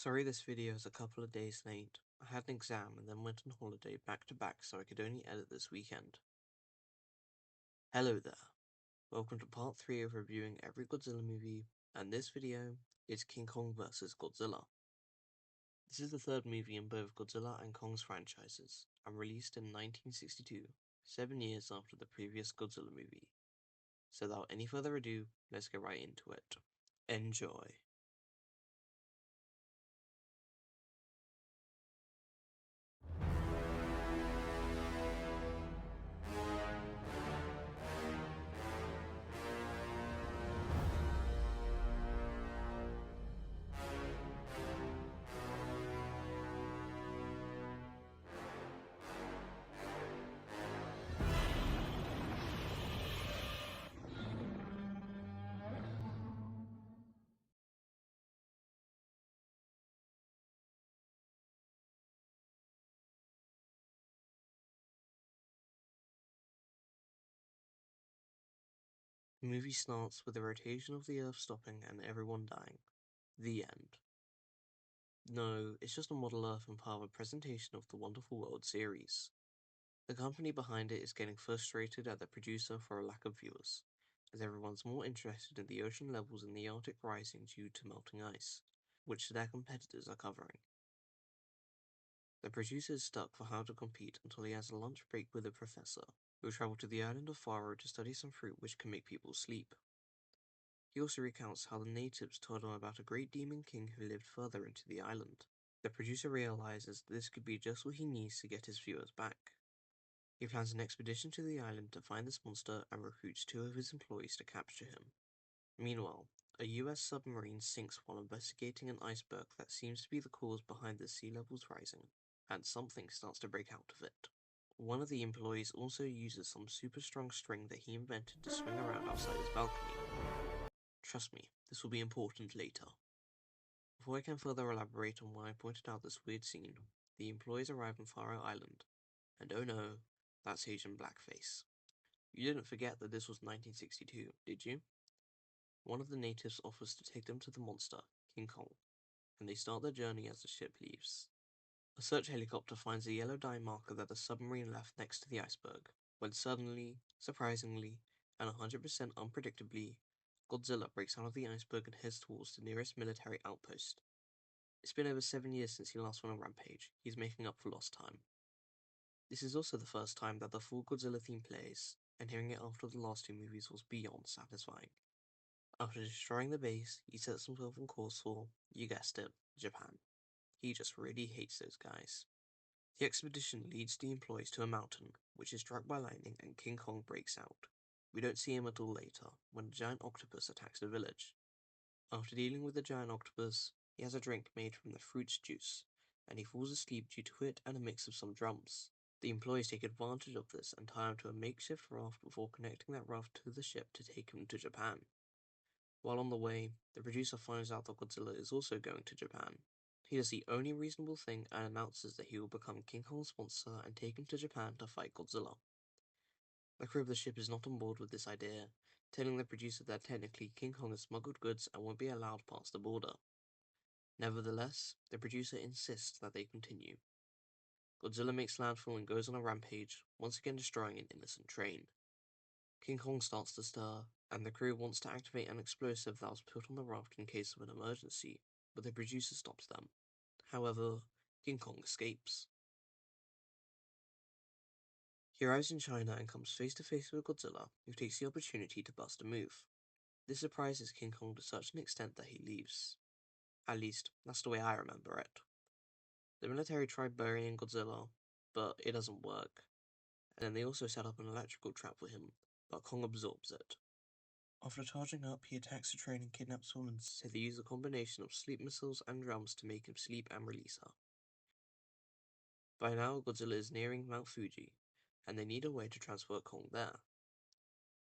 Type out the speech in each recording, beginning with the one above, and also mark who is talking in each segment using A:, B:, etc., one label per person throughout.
A: Sorry this video is a couple of days late. I had an exam and then went on holiday back to back so I could only edit this weekend. Hello there. Welcome to part 3 of reviewing every Godzilla movie, and this video is King Kong vs. Godzilla. This is the third movie in both Godzilla and Kong's franchises, and released in 1962, 7 years after the previous Godzilla movie. So without any further ado, let's get right into it. Enjoy. The movie starts with the rotation of the Earth stopping and everyone dying. The end. No, it's just a model Earth and part of a presentation of the Wonderful World series. The company behind it is getting frustrated at the producer for a lack of viewers, as everyone's more interested in the ocean levels in the Arctic rising due to melting ice, which their competitors are covering. The producer is stuck for how to compete until he has a lunch break with a professor, who travel to the island of Faro to study some fruit which can make people sleep. He also recounts how the natives told him about a great demon king who lived further into the island. The producer realizes that this could be just what he needs to get his viewers back. He plans an expedition to the island to find this monster and recruits 2 of his employees to capture him. Meanwhile, a US submarine sinks while investigating an iceberg that seems to be the cause behind the sea levels rising, and something starts to break out of it. One of the employees also uses some super strong string that he invented to swing around outside his balcony. Trust me, this will be important later. Before I can further elaborate on why I pointed out this weird scene, the employees arrive on Faro Island, and oh no, that's Asian blackface. You didn't forget that this was 1962, did you? One of the natives offers to take them to the monster, King Kong, and they start their journey as the ship leaves. A search helicopter finds a yellow dye marker that the submarine left next to the iceberg, when suddenly, surprisingly, and 100% unpredictably, Godzilla breaks out of the iceberg and heads towards the nearest military outpost. It's been over 7 years since he last went on Rampage. He's making up for lost time. This is also the first time that the full Godzilla theme plays, and hearing it after the last 2 movies was beyond satisfying. After destroying the base, he sets himself on course for, you guessed it, Japan. He just really hates those guys. The expedition leads the employees to a mountain, which is struck by lightning, and King Kong breaks out. We don't see him until later, when a giant octopus attacks the village. After dealing with the giant octopus, he has a drink made from the fruit's juice, and he falls asleep due to it and a mix of some drums. The employees take advantage of this and tie him to a makeshift raft before connecting that raft to the ship to take him to Japan. While on the way, the producer finds out that Godzilla is also going to Japan. He does the only reasonable thing and announces that he will become King Kong's sponsor and take him to Japan to fight Godzilla. The crew of the ship is not on board with this idea, telling the producer that technically King Kong has smuggled goods and won't be allowed past the border. Nevertheless, the producer insists that they continue. Godzilla makes landfall and goes on a rampage, once again destroying an innocent train. King Kong starts to stir, and the crew wants to activate an explosive that was put on the raft in case of an emergency, but the producer stops them. However, King Kong escapes. He arrives in China and comes face to face with Godzilla, who takes the opportunity to bust a move. This surprises King Kong to such an extent that he leaves. At least, that's the way I remember it. The military try burying Godzilla, but it doesn't work, and then they also set up an electrical trap for him, but Kong absorbs it. After charging up, he attacks the train and kidnaps women, so they use a combination of sleep missiles and drums to make him sleep and release her. By now, Godzilla is nearing Mount Fuji, and they need a way to transport Kong there.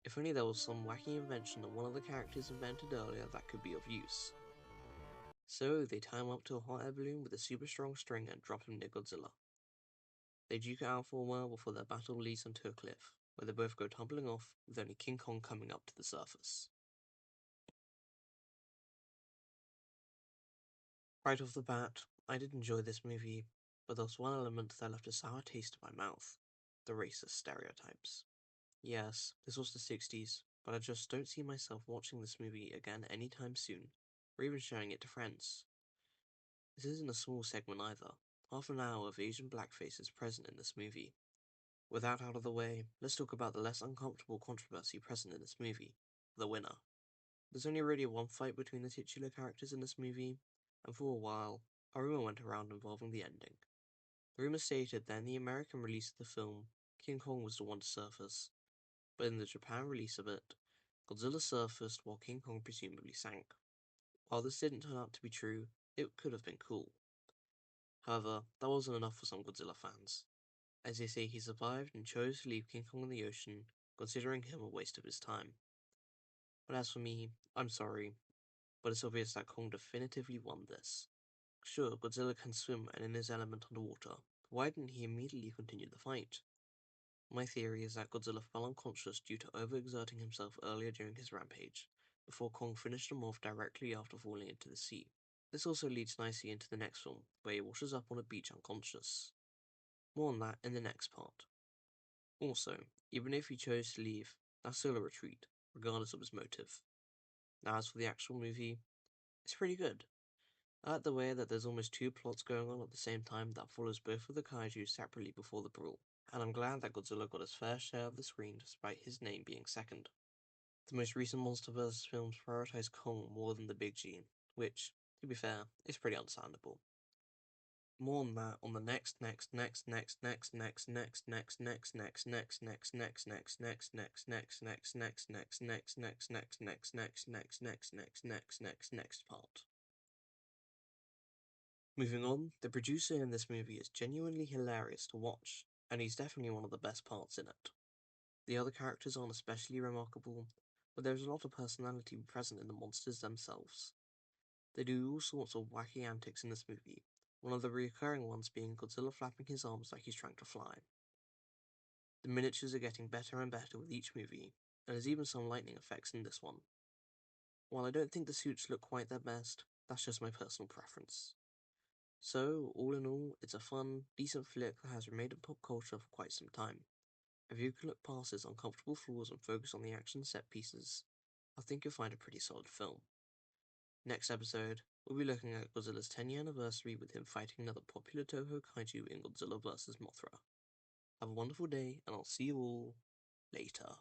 A: If only there was some wacky invention that one of the characters invented earlier that could be of use. So, they tie him up to a hot air balloon with a super strong string and drop him near Godzilla. They duke it out for a while before their battle leads them to a cliff, where they both go tumbling off, with only King Kong coming up to the surface. Right off the bat, I did enjoy this movie, but there was one element that left a sour taste in my mouth: the racist stereotypes. Yes, this was the 60s, but I just don't see myself watching this movie again anytime soon, or even showing it to friends. This isn't a small segment either. Half an hour of Asian blackface is present in this movie. With that out of the way, let's talk about the less uncomfortable controversy present in this movie: the winner. There's only really one fight between the titular characters in this movie, and for a while, a rumor went around involving the ending. The rumor stated that in the American release of the film, King Kong was the one to surface, but in the Japan release of it, Godzilla surfaced while King Kong presumably sank. While this didn't turn out to be true, it could have been cool. However, that wasn't enough for some Godzilla fans, as they say he survived and chose to leave King Kong in the ocean, considering him a waste of his time. But as for me, I'm sorry, but it's obvious that Kong definitively won this. Sure, Godzilla can swim and in his element underwater, but why didn't he immediately continue the fight? My theory is that Godzilla fell unconscious due to overexerting himself earlier during his rampage, before Kong finished him off directly after falling into the sea. This also leads nicely into the next film, where he washes up on a beach unconscious. More on that in the next part. Also, even if he chose to leave, that's still a retreat, regardless of his motive. Now, as for the actual movie, it's pretty good. I like the way that there's almost two plots going on at the same time that follows both of the kaiju separately before the brawl, and I'm glad that Godzilla got his fair share of the screen despite his name being second. The most recent MonsterVerse films prioritize Kong more than the Big G, which, to be fair, is pretty understandable. More on that on the next part. Moving on, the producer in this movie is genuinely hilarious to watch, and he's definitely one of the best parts in it. The other characters aren't especially remarkable, but there's a lot of personality present in the monsters themselves. They do all sorts of wacky antics in this movie, one of the recurring ones being Godzilla flapping his arms like he's trying to fly. The miniatures are getting better and better with each movie, and there's even some lightning effects in this one. While I don't think the suits look quite their best, that's just my personal preference. So, all in all, it's a fun, decent flick that has remained in pop culture for quite some time. If you can look past its uncomfortable flaws and focus on the action set pieces, I think you'll find a pretty solid film. Next episode, we'll be looking at Godzilla's 10-year anniversary with him fighting another popular Toho kaiju in Godzilla vs. Mothra. Have a wonderful day, and I'll see you all later.